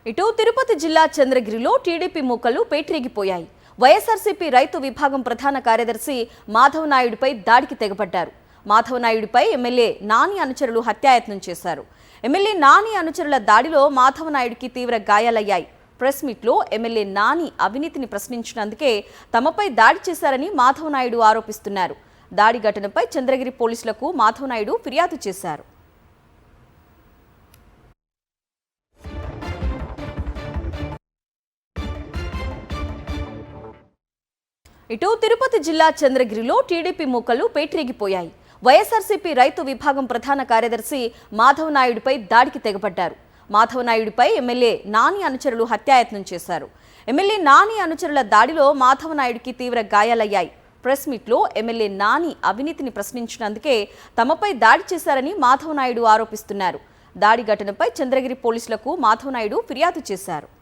ఇటు తిరుపతి జిల్లా చంద్రగిరిలో టీడీపీ మూకలు పేటరేగిపోయాయి. వైఎస్ఆర్సీపీ రైతు విభాగం ప్రధాన కార్యదర్శి మాధవ్ నాయుడుపై దాడికి తెగబడ్డారు. మాధవ్ నాయుడుపై ఎమ్మెల్యే నాని అనుచరులు హత్యాయత్నం చేశారు. ఎమ్మెల్యే నాని అనుచరుల దాడిలో మాధవ్ నాయుడుకి తీవ్ర గాయాలయ్యాయి. ప్రెస్ మీట్లో ఎమ్మెల్యే నాని అవినీతిని ప్రశ్నించినందుకే తమపై దాడి చేశారని మాధవ్ నాయుడు ఆరోపిస్తున్నారు. దాడి ఘటనపై చంద్రగిరి పోలీసులకు మాధవ్ నాయుడు ఫిర్యాదు చేశారు. ఇటు తిరుపతి జిల్లా చంద్రగిరిలో టీడీపీ మూకలు పేటరేగిపోయాయి. వైఎస్ఆర్సీపీ రైతు విభాగం ప్రధాన కార్యదర్శి మాధవ్ నాయుడుపై దాడికి తెగబడ్డారు. మాధవ్ నాయుడుపై ఎమ్మెల్యే నాని అనుచరులు హత్యాయత్నం చేశారు. ఎమ్మెల్యే నాని అనుచరుల దాడిలో మాధవ్ నాయుడుకి తీవ్ర గాయాలయ్యాయి. ప్రెస్ మీట్లో ఎమ్మెల్యే నాని అవినీతిని ప్రశ్నించినందుకే తమపై దాడి చేశారని మాధవ్ నాయుడు ఆరోపిస్తున్నారు. దాడి ఘటనపై చంద్రగిరి పోలీసులకు మాధవ్ నాయుడు ఫిర్యాదు చేశారు.